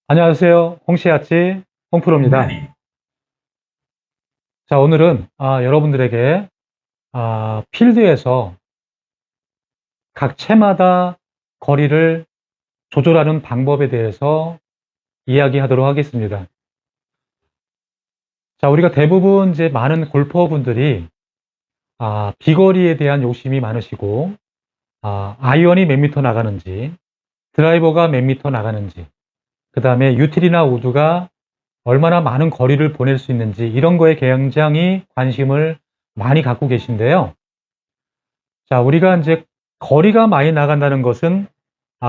안녕하세요. 홍시아치 홍프로입니다. 자, 오늘은 여러분들에게 필드에서 각 채마다 거리를 조절하는 방법에 대해서 이야기하도록 하겠습니다. 자, 우리가 대부분 이제 많은 골퍼분들이 비거리에 대한 욕심이 많으시고 아이언이 몇 미터 나가는지, 드라이버가 몇 미터 나가는지, 그 다음에 유틸이나 우드가 얼마나 많은 거리를 보낼 수 있는지 이런 거에 굉장히 관심을 많이 갖고 계신데요. 자, 우리가 이제 거리가 많이 나간다는 것은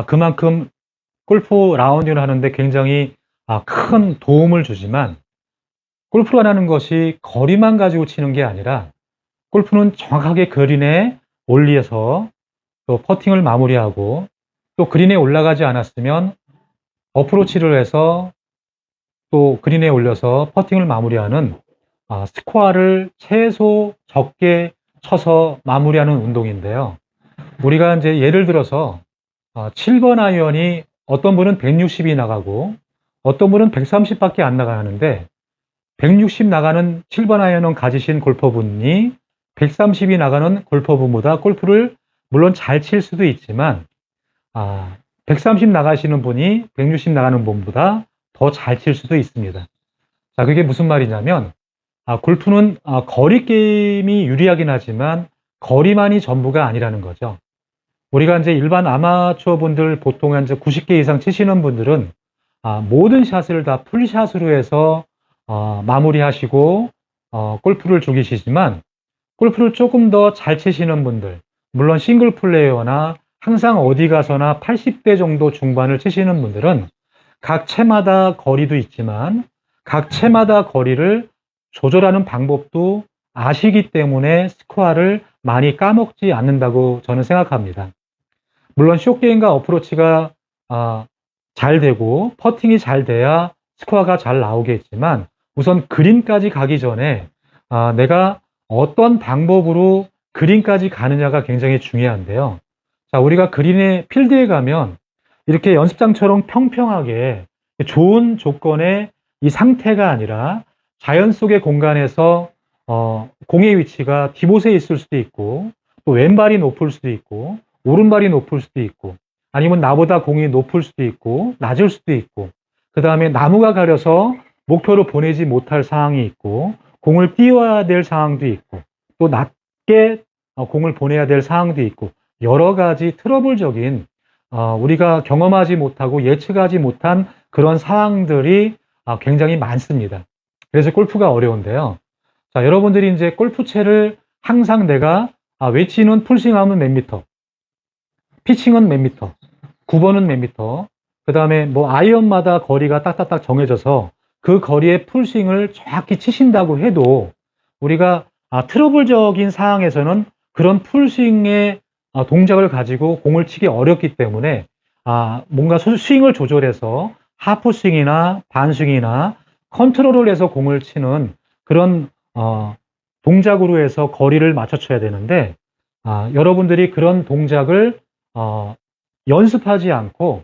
그만큼 골프 라운딩을 하는데 굉장히 큰 도움을 주지만, 골프라는 것이 거리만 가지고 치는 게 아니라 골프는 정확하게 그린에 올려서 또 퍼팅을 마무리하고, 또 그린에 올라가지 않았으면 어프로치를 해서 또 그린에 올려서 퍼팅을 마무리하는 스코어를 최소 적게 쳐서 마무리하는 운동인데요. 우리가 이제 예를 들어서 7번 아이언이 어떤 분은 160이 나가고 어떤 분은 130밖에 안 나가는데, 160 나가는 7번 아이언을 가지신 골퍼분이 130이 나가는 골퍼분보다 골프를 물론 잘 칠 수도 있지만 130 나가시는 분이 160 나가는 분보다 더 잘 칠 수도 있습니다. 자, 그게 무슨 말이냐면 골프는 거리 게임이 유리하긴 하지만 거리만이 전부가 아니라는 거죠. 우리가 이제 일반 아마추어 분들 보통 이제 90개 이상 치시는 분들은 모든 샷을 다 풀샷으로 해서 마무리하시고 골프를 즐기시지만, 골프를 조금 더 잘 치시는 분들, 물론 싱글 플레이어나 항상 어디 가서나 80대 정도 중반을 치시는 분들은 각 채마다 거리도 있지만 각 채마다 거리를 조절하는 방법도 아시기 때문에 스코어를 많이 까먹지 않는다고 저는 생각합니다. 물론 숏게임과 어프로치가 잘 되고 퍼팅이 잘 돼야 스코어가 잘 나오겠지만, 우선 그린까지 가기 전에 내가 어떤 방법으로 그린까지 가느냐가 굉장히 중요한데요. 자, 우리가 그린의 필드에 가면 이렇게 연습장처럼 평평하게 좋은 조건의 이 상태가 아니라 자연 속의 공간에서 공의 위치가 디봇에 있을 수도 있고, 또 왼발이 높을 수도 있고 오른발이 높을 수도 있고, 아니면 나보다 공이 높을 수도 있고 낮을 수도 있고, 그 다음에 나무가 가려서 목표로 보내지 못할 상황이 있고, 공을 띄워야 될 상황도 있고, 또 낮게 공을 보내야 될 상황도 있고, 여러 가지 트러블적인 우리가 경험하지 못하고 예측하지 못한 그런 상황들이 굉장히 많습니다. 그래서 골프가 어려운데요. 자, 여러분들이 이제 골프채를 항상 내가 웨지는 풀스윙하면 몇 미터, 피칭은 몇 미터, 9번은 몇 미터, 그 다음에 뭐 아이언마다 거리가 딱딱딱 정해져서 그 거리의 풀스윙을 정확히 치신다고 해도, 우리가 트러블적인 상황에서는 그런 풀스윙의 동작을 가지고 공을 치기 어렵기 때문에 뭔가 스윙을 조절해서 하프스윙이나 반스윙이나 컨트롤을 해서 공을 치는 그런 동작으로 해서 거리를 맞춰쳐야 되는데, 여러분들이 그런 동작을 연습하지 않고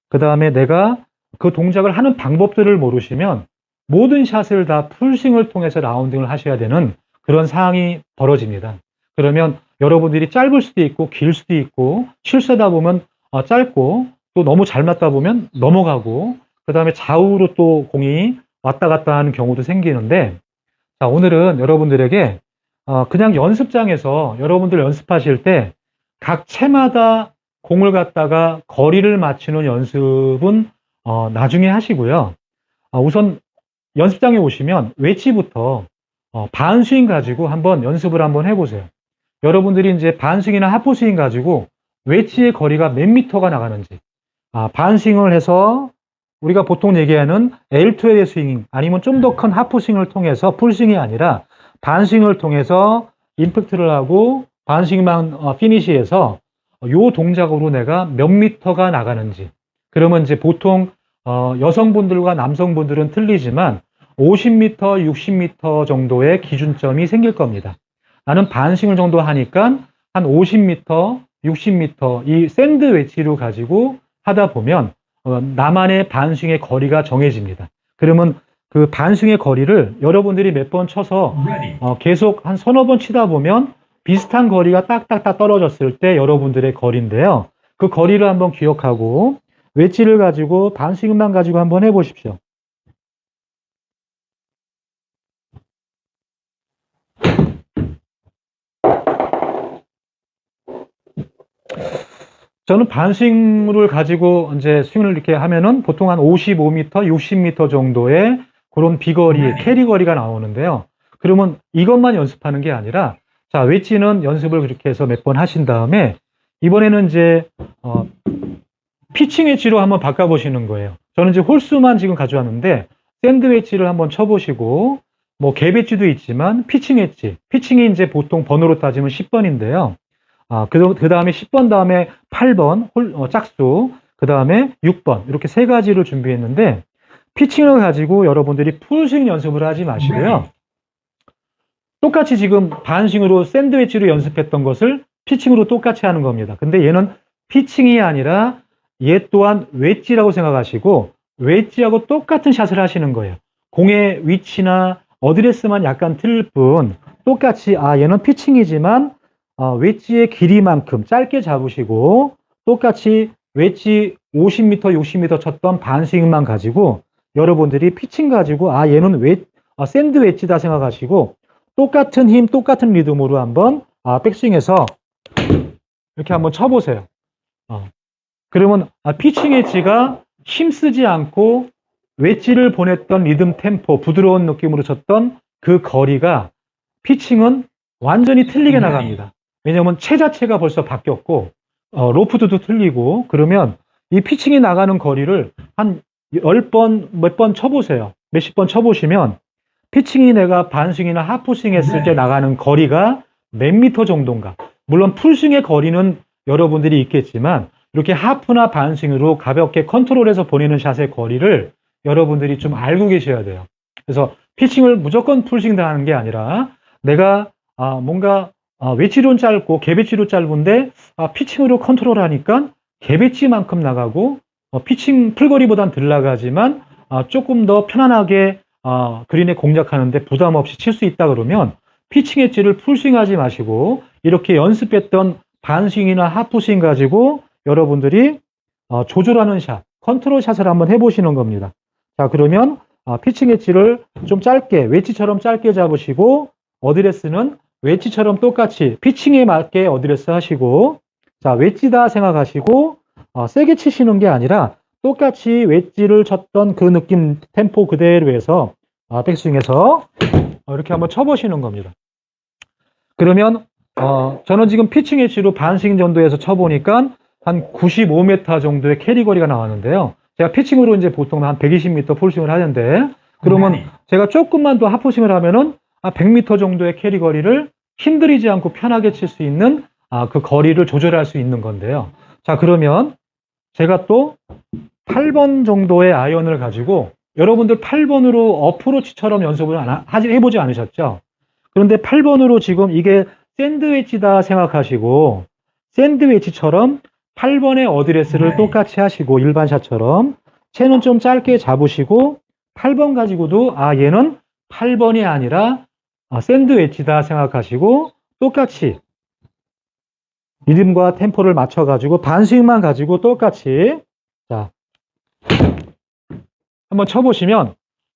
그 다음에 내가 그 동작을 하는 방법들을 모르시면 모든 샷을 다 풀스윙을 통해서 라운딩을 하셔야 되는 그런 상황이 벌어집니다. 그러면 여러분들이 짧을 수도 있고 길 수도 있고, 실수하다 보면 짧고, 또 너무 잘 맞다 보면 넘어가고, 그 다음에 좌우로 또 공이 왔다 갔다 하는 경우도 생기는데, 자, 오늘은 여러분들에게 그냥 연습장에서 여러분들 연습하실 때 각 채마다 공을 갖다가 거리를 맞추는 연습은 나중에 하시고요. 우선 연습장에 오시면 웨지부터 반스윙 가지고 한번 연습을 한번 해보세요. 여러분들이 이제 반스윙이나 하프스윙 가지고 웨지의 거리가 몇 미터가 나가는지, 반스윙을 해서 우리가 보통 얘기하는 L2L의 스윙, 아니면 좀 더 큰 하프스윙을 통해서, 풀스윙이 아니라 반스윙을 통해서 임팩트를 하고 반스윙만 피니시해서 요 동작으로 내가 몇 미터가 나가는지. 그러면 이제 보통 여성분들과 남성분들은 틀리지만 50m, 60m 정도의 기준점이 생길 겁니다. 나는 반스윙을 정도 하니까 한 50m, 60m 이 샌드 웨지로 가지고 하다 보면 나만의 반스윙의 거리가 정해집니다. 그러면 그 반스윙의 거리를 여러분들이 몇 번 쳐서 계속 한 서너 번 치다 보면 비슷한 거리가 딱딱딱 떨어졌을 때 여러분들의 거리인데요. 그 거리를 한번 기억하고 웨지를 가지고 반스윙만 가지고 한번 해보십시오. 저는 반스윙을 가지고 이제 스윙을 이렇게 하면은 보통 한 55m, 60m 정도의 그런 비거리, 캐리 거리가 나오는데요. 그러면 이것만 연습하는 게 아니라, 자, 웨지는 연습을 그렇게 해서 몇 번 하신 다음에, 이번에는 이제, 피칭 웨지로 한번 바꿔보시는 거예요. 저는 이제 홀수만 지금 가져왔는데, 샌드 웨지를 한번 쳐보시고, 뭐, 갭 웨지도 있지만, 피칭 웨지. 피칭이 이제 보통 번호로 따지면 10번인데요. 그 다음에 10번 다음에 8번, 짝수, 그 다음에 6번, 이렇게 세 가지를 준비했는데, 피칭을 가지고 여러분들이 풀스윙 연습을 하지 마시고요. 똑같이 지금 반스윙으로 샌드웨지로 연습했던 것을 피칭으로 똑같이 하는 겁니다. 근데 얘는 피칭이 아니라 얘 또한 웨지라고 생각하시고, 웨지하고 똑같은 샷을 하시는 거예요. 공의 위치나 어드레스만 약간 틀릴 뿐, 똑같이, 얘는 피칭이지만, 웨지의 길이만큼 짧게 잡으시고 똑같이 웨지 50m, 60m 쳤던 반스윙만 가지고 여러분들이 피칭 가지고 얘는 샌드 웨지다 생각하시고 똑같은 힘, 똑같은 리듬으로 한번 백스윙에서 이렇게 한번 쳐보세요. 그러면 피칭 웨지가 힘쓰지 않고 웨지를 보냈던 리듬 템포, 부드러운 느낌으로 쳤던 그 거리가 피칭은 완전히 틀리게 나갑니다. 왜냐하면 채 자체가 벌써 바뀌었고 로프트도 틀리고 그러면 이 피칭이 나가는 거리를 한 10번 몇 번 쳐보세요. 몇십 번 쳐보시면 피칭이 내가 반스윙이나 하프스윙 했을 때 나가는 거리가 몇 미터 정도인가. 물론 풀스윙의 거리는 여러분들이 있겠지만 이렇게 하프나 반스윙으로 가볍게 컨트롤해서 보내는 샷의 거리를 여러분들이 좀 알고 계셔야 돼요. 그래서 피칭을 무조건 풀스윙 하는 게 아니라 내가 뭔가 웨지로는 짧고 갭웨지로 짧은데 피칭으로 컨트롤하니까 갭웨지만큼 나가고 피칭 풀거리보단 덜 나가지만 조금 더 편안하게 그린에 공략하는데 부담 없이 칠 수 있다 그러면 피칭 웨지를 풀스윙하지 마시고 이렇게 연습했던 반스윙이나 하프스윙 가지고 여러분들이 조절하는 샷, 컨트롤 샷을 한번 해보시는 겁니다. 자, 그러면 피칭 웨지를 좀 짧게 웨지처럼 짧게 잡으시고 어드레스는 웨지처럼 똑같이 피칭에 맞게 어드레스 하시고 자 웨지다 생각하시고 세게 치시는 게 아니라 똑같이 웨지를 쳤던 그 느낌 템포 그대로 해서 백스윙에서 이렇게 한번 쳐보시는 겁니다. 그러면 저는 지금 피칭 웨지로 반스윙 정도에서 쳐보니까 한 95m 정도의 캐리 거리가 나왔는데요. 제가 피칭으로 이제 보통 한 120m 풀스윙을 하는데 그러면 제가 조금만 더 하프스윙을 하면은 100m 정도의 캐리 거리를 힘들이지 않고 편하게 칠 수 있는 그 거리를 조절할 수 있는 건데요. 자, 그러면 제가 또 8번 정도의 아이언을 가지고 여러분들 8번으로 어프로치처럼 연습을 해보지 않으셨죠? 그런데 8번으로 지금 이게 샌드웨지다 생각하시고 샌드웨지처럼 8번의 어드레스를 똑같이 하시고 일반 샷처럼 채는 좀 짧게 잡으시고 8번 가지고도 얘는 8번이 아니라 샌드웨지다 생각하시고 똑같이 리듬과 템포를 맞춰가지고 반스윙만 가지고 똑같이 자 한번 쳐보시면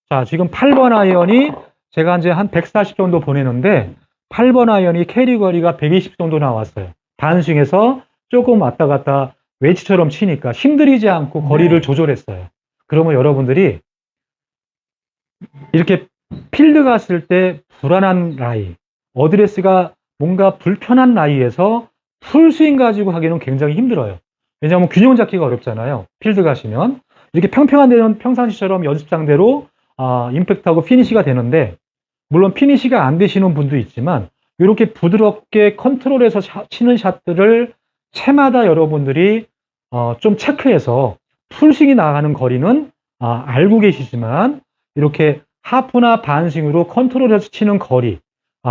자 지금 8번 아이언이 제가 이제 한 140 정도 보내는데 8번 아이언이 캐리 거리가 120 정도 나왔어요. 반스윙에서 조금 왔다 갔다 웨지처럼 치니까 힘들이지 않고 거리를 조절했어요. 그러면 여러분들이 이렇게 필드 갔을 때 불안한 라이, 어드레스가 뭔가 불편한 라이에서 풀스윙 가지고 하기는 굉장히 힘들어요. 왜냐하면 균형 잡기가 어렵잖아요. 필드 가시면 이렇게 평평한 데는 평상시처럼 연습장대로 임팩트하고 피니시가 되는데 물론 피니시가 안 되시는 분도 있지만 이렇게 부드럽게 컨트롤해서 치는 샷들을 채마다 여러분들이 좀 체크해서 풀스윙이 나가는 거리는 알고 계시지만 이렇게 하프나 반스윙으로 컨트롤해서 치는 거리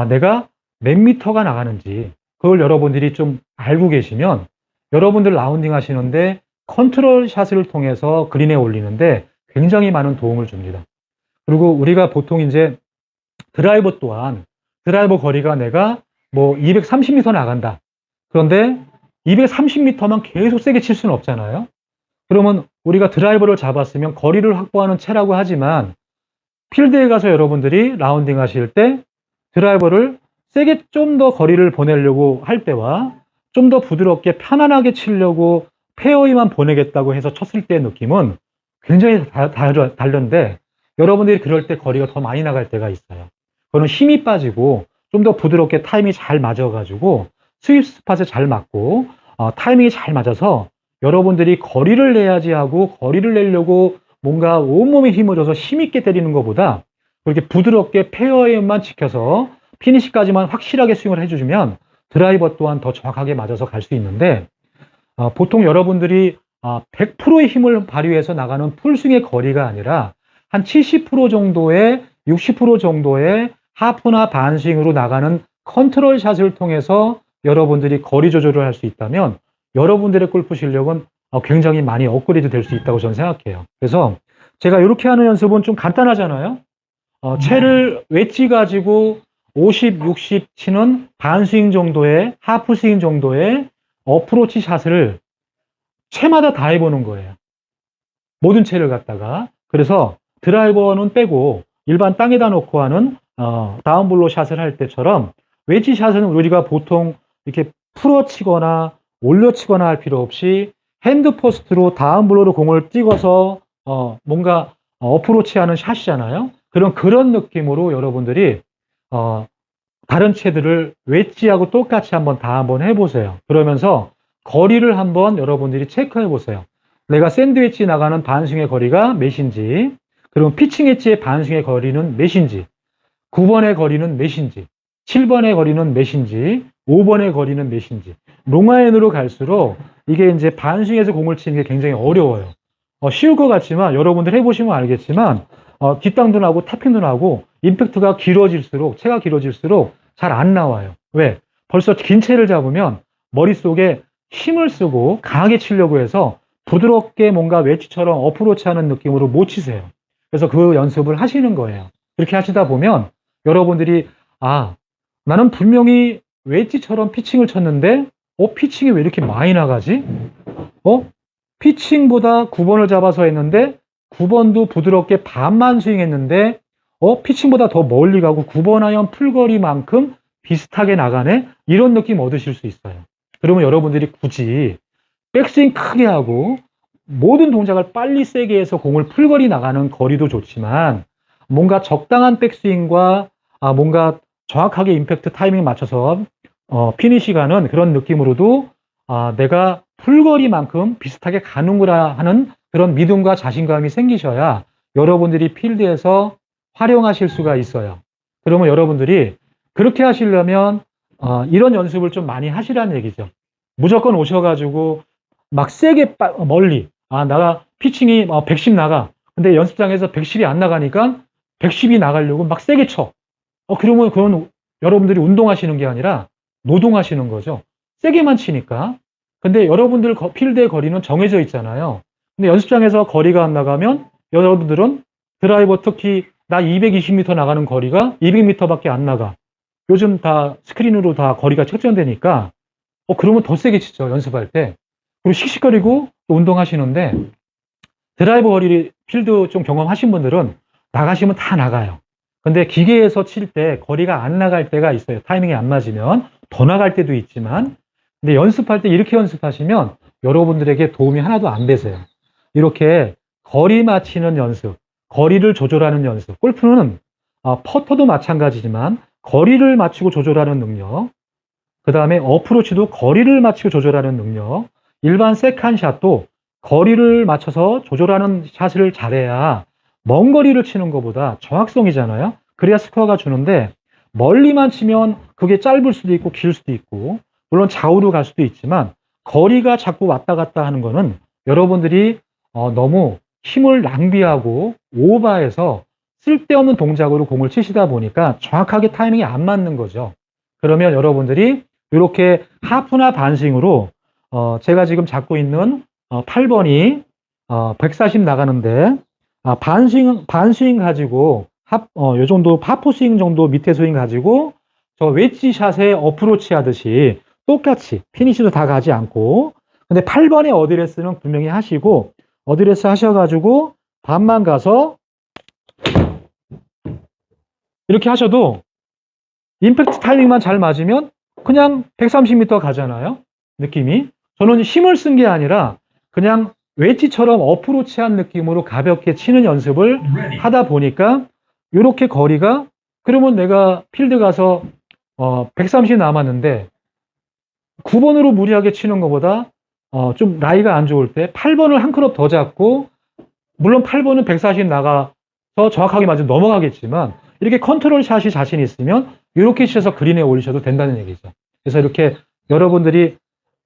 내가 몇 미터가 나가는지 그걸 여러분들이 좀 알고 계시면 여러분들 라운딩 하시는데 컨트롤 샷을 통해서 그린에 올리는데 굉장히 많은 도움을 줍니다. 그리고 우리가 보통 이제 드라이버 또한 드라이버 거리가 내가 뭐 230m 나간다. 그런데 230m만 계속 세게 칠 수는 없잖아요. 그러면 우리가 드라이버를 잡았으면 거리를 확보하는 채라고 하지만 필드에 가서 여러분들이 라운딩 하실 때 드라이버를 세게 좀 더 거리를 보내려고 할 때와 좀 더 부드럽게 편안하게 치려고 페어웨이만 보내겠다고 해서 쳤을 때의 느낌은 굉장히 다른데 여러분들이 그럴 때 거리가 더 많이 나갈 때가 있어요. 그거는 힘이 빠지고 좀 더 부드럽게 타이밍이 잘 맞아가지고 스윗 스팟에 잘 맞고 타이밍이 잘 맞아서 여러분들이 거리를 내야지 하고 거리를 내려고 뭔가 온몸에 힘을 줘서 힘있게 때리는 것보다 그렇게 부드럽게 페어웨이만 지켜서 피니시까지만 확실하게 스윙을 해주시면 드라이버 또한 더 정확하게 맞아서 갈 수 있는데 보통 여러분들이 100%의 힘을 발휘해서 나가는 풀스윙의 거리가 아니라 한 70% 정도의 60% 정도의 하프나 반스윙으로 나가는 컨트롤 샷을 통해서 여러분들이 거리 조절을 할 수 있다면 여러분들의 골프 실력은 굉장히 많이 업그레이드 될 수 있다고 저는 생각해요. 그래서 제가 이렇게 하는 연습은 좀 간단하잖아요. 채를 웨지 가지고 50, 60 치는 반스윙 정도의 하프 스윙 정도의 어프로치 샷을 채마다 다 해보는 거예요. 모든 채를 갖다가. 그래서 드라이버는 빼고 일반 땅에다 놓고 하는 다운블로 샷을 할 때처럼 웨지 샷은 우리가 보통 이렇게 풀어 치거나 올려 치거나 할 필요 없이 핸드 포스트로 다운블로로 공을 찍어서 뭔가 어프로치 하는 샷이잖아요. 그런 느낌으로 여러분들이 다른 채들을 웨지하고 똑같이 한번 해보세요. 그러면서 거리를 한번 여러분들이 체크해 보세요. 내가 샌드위치 나가는 반스윙의 거리가 몇인지, 그리고 피칭 엣지의 반스윙의 거리는 몇인지, 9번의 거리는 몇인지, 7번의 거리는 몇인지, 5번의 거리는 몇인지. 롱아이언으로 갈수록 이게 이제 반스윙에서 공을 치는 게 굉장히 어려워요. 쉬울 것 같지만 여러분들 해보시면 알겠지만 뒷땅도 나고 탑핀도 나고 임팩트가 길어질수록 채가 길어질수록 잘 안 나와요. 왜? 벌써 긴 채를 잡으면 머릿속에 힘을 쓰고 강하게 치려고 해서 부드럽게 뭔가 웨지처럼 어프로치 하는 느낌으로 못 치세요. 그래서 그 연습을 하시는 거예요. 그렇게 하시다 보면 여러분들이 나는 분명히 웨지처럼 피칭을 쳤는데 피칭이 왜 이렇게 많이 나가지? 피칭보다 9번을 잡아서 했는데 9번도 부드럽게 반만 스윙했는데 피칭보다 더 멀리 가고 9번 아이언 풀거리만큼 비슷하게 나가네? 이런 느낌 얻으실 수 있어요. 그러면 여러분들이 굳이 백스윙 크게 하고 모든 동작을 빨리 세게 해서 공을 풀거리 나가는 거리도 좋지만 뭔가 적당한 백스윙과 뭔가 정확하게 임팩트 타이밍 맞춰서 피니시 가는 그런 느낌으로도 내가 풀거리만큼 비슷하게 가는구나 하는 그런 믿음과 자신감이 생기셔야 여러분들이 필드에서 활용하실 수가 있어요. 그러면 여러분들이 그렇게 하시려면 이런 연습을 좀 많이 하시라는 얘기죠. 무조건 오셔가지고 막 세게 멀리 내가 피칭이 110 나가. 근데 연습장에서 110이 안 나가니까 110이 나가려고 막 세게 쳐. 그러면 그건 여러분들이 운동하시는 게 아니라 노동하시는 거죠. 세게만 치니까. 근데 여러분들 필드의 거리는 정해져 있잖아요. 근데 연습장에서 거리가 안 나가면 여러분들은 드라이버 특히 나 220m 나가는 거리가 200m밖에 안 나가. 요즘 다 스크린으로 다 거리가 측정되니까 그러면 더 세게 치죠. 연습할 때. 그리고 씩씩거리고 운동하시는데 드라이버 거리 필드 좀 경험하신 분들은 나가시면 다 나가요. 근데 기계에서 칠 때 거리가 안 나갈 때가 있어요. 타이밍이 안 맞으면 더 나갈 때도 있지만 근데 연습할 때 이렇게 연습하시면 여러분들에게 도움이 하나도 안 되세요. 이렇게 거리 맞히는 연습, 거리를 조절하는 연습. 골프는 퍼터도 마찬가지지만 거리를 맞추고 조절하는 능력, 그 다음에 어프로치도 거리를 맞추고 조절하는 능력, 일반 세컨샷도 거리를 맞춰서 조절하는 샷을 잘해야 먼 거리를 치는 것보다 정확성이잖아요. 그래야 스코어가 주는데 멀리만 치면 그게 짧을 수도 있고 길 수도 있고 물론 좌우로 갈 수도 있지만 거리가 자꾸 왔다 갔다 하는 거는 여러분들이 너무 힘을 낭비하고 오버해서 쓸데없는 동작으로 공을 치시다 보니까 정확하게 타이밍이 안 맞는 거죠. 그러면 여러분들이 이렇게 하프나 반스윙으로 제가 지금 잡고 있는 8번이 140 나가는데 반스윙 가지고 요 정도 하프 스윙 정도 밑에 스윙 가지고 저 웨지 샷에 어프로치 하듯이 똑같이 피니시도 다 가지 않고 근데 8번의 어드레스는 분명히 하시고 어드레스 하셔가지고 반만 가서 이렇게 하셔도 임팩트 타이밍만 잘 맞으면 그냥 130m 가잖아요. 느낌이. 저는 힘을 쓴 게 아니라 그냥 웨지처럼 어프로치한 느낌으로 가볍게 치는 연습을 하다 보니까 이렇게 거리가 그러면 내가 필드 가서 130 남았는데 9번으로 무리하게 치는 것보다 좀 라이가 안 좋을 때 8번을 한 클럽 더 잡고 물론 8번은 140 나가서 정확하게 맞으면 넘어가겠지만 이렇게 컨트롤 샷이 자신 있으면 이렇게 치셔서 그린에 올리셔도 된다는 얘기죠. 그래서 이렇게 여러분들이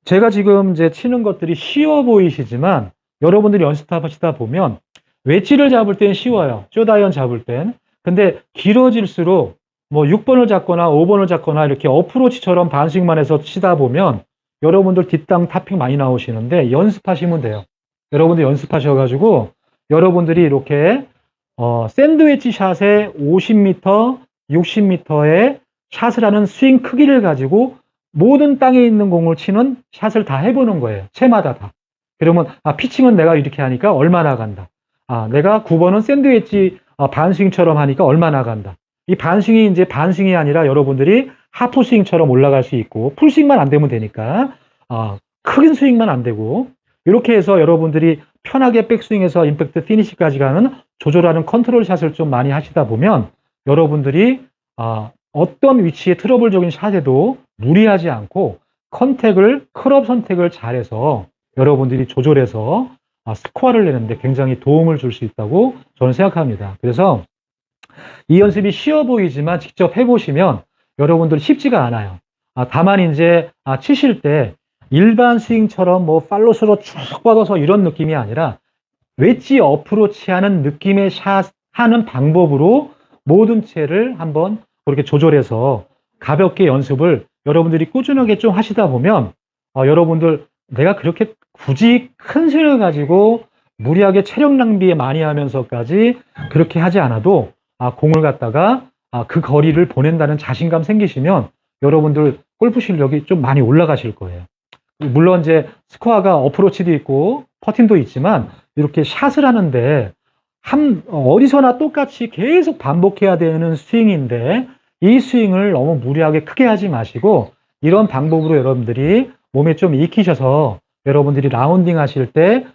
제가 지금 이제 치는 것들이 쉬워 보이시지만 여러분들이 연습하시다 보면 웨지를 잡을 땐 쉬워요. 쇼다이언 잡을 땐. 근데 길어질수록 뭐 6번을 잡거나 5번을 잡거나 이렇게 어프로치처럼 반스윙만 해서 치다 보면 여러분들 뒷땅 탑핑 많이 나오시는데 연습하시면 돼요. 여러분들 연습하셔가지고 여러분들이 이렇게 샌드위치 샷에 50m, 60m의 샷을 하는 스윙 크기를 가지고 모든 땅에 있는 공을 치는 샷을 다 해보는 거예요. 채마다 다. 그러면 피칭은 내가 이렇게 하니까 얼마나 간다. 내가 9번은 샌드위치 반스윙처럼 하니까 얼마나 간다. 이 반스윙이 이제 반스윙이 아니라 여러분들이 하프 스윙처럼 올라갈 수 있고 풀스윙만 안 되면 되니까 큰 스윙만 안 되고 이렇게 해서 여러분들이 편하게 백스윙에서 임팩트 피니시까지 가는 조절하는 컨트롤 샷을 좀 많이 하시다 보면 여러분들이 어떤 위치의 트러블적인 샷에도 무리하지 않고 클럽 선택을 잘해서 여러분들이 조절해서 스코어를 내는데 굉장히 도움을 줄 수 있다고 저는 생각합니다. 그래서 이 연습이 쉬워 보이지만 직접 해보시면 여러분들 쉽지가 않아요. 다만 이제 치실 때 일반 스윙처럼 뭐 팔로스로 쭉 뻗어서 이런 느낌이 아니라 웨지 어프로치 하는 느낌의 샷 하는 방법으로 모든 채를 한번 그렇게 조절해서 가볍게 연습을 여러분들이 꾸준하게 좀 하시다 보면 여러분들 내가 그렇게 굳이 큰 스윙을 가지고 무리하게 체력 낭비 많이 하면서까지 그렇게 하지 않아도 공을 갖다가 그 거리를 보낸다는 자신감 생기시면 여러분들 골프 실력이 좀 많이 올라가실 거예요. 물론 이제 스코어가 어프로치도 있고 퍼팅도 있지만 이렇게 샷을 하는데 어디서나 똑같이 계속 반복해야 되는 스윙인데 이 스윙을 너무 무리하게 크게 하지 마시고 이런 방법으로 여러분들이 몸에 좀 익히셔서 여러분들이 라운딩 하실 때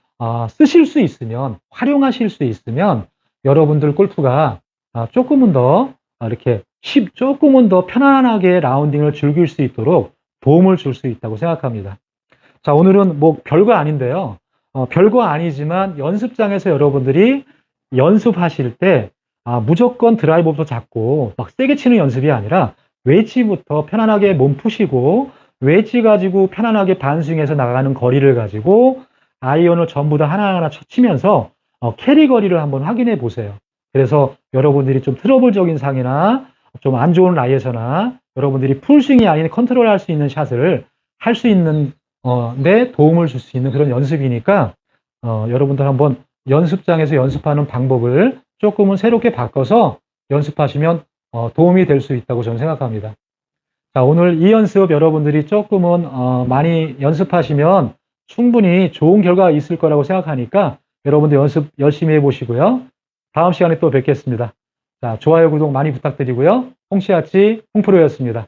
쓰실 수 있으면 활용하실 수 있으면 여러분들 골프가 조금은 더 이렇게 조금은 더 편안하게 라운딩을 즐길 수 있도록 도움을 줄 수 있다고 생각합니다. 자, 오늘은 뭐 별거 아닌데요. 별거 아니지만 연습장에서 여러분들이 연습하실 때 무조건 드라이버부터 잡고 막 세게 치는 연습이 아니라 웨지부터 편안하게 몸 푸시고 웨지 가지고 편안하게 반스윙해서 나가는 거리를 가지고 아이언을 전부 다 하나하나 치면서 캐리 거리를 한번 확인해 보세요. 그래서 여러분들이 좀 트러블적인 상이나 좀 안 좋은 라이에서나 여러분들이 풀스윙이 아닌 컨트롤 할 수 있는 샷을 할 수 있는 데 도움을 줄 수 있는 그런 연습이니까 여러분들 한번 연습장에서 연습하는 방법을 조금은 새롭게 바꿔서 연습하시면 도움이 될 수 있다고 저는 생각합니다. 자, 오늘 이 연습 여러분들이 조금은 많이 연습하시면 충분히 좋은 결과가 있을 거라고 생각하니까 여러분들 연습 열심히 해보시고요. 다음 시간에 또 뵙겠습니다. 자, 좋아요, 구독 많이 부탁드리고요. 홍씨아치 홍프로였습니다.